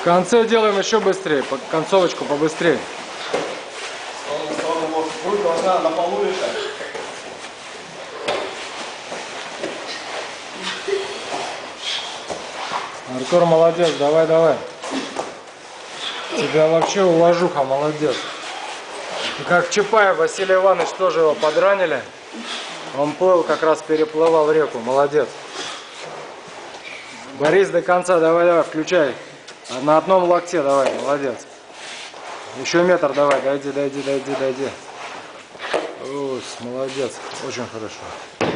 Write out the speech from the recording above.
В конце делаем еще быстрее, концовочку побыстрее. Руки должна на полу лежать. Артур молодец, давай, давай. Тебя вообще уважуха, молодец. И как Чапаев, Василий Иванович, тоже его подранили. Он плыл, как раз переплывал реку, молодец. Борис, до конца, давай, давай, включай. На одном локте, давай, молодец. Еще метр, давай, дойди. Ус, молодец, очень хорошо.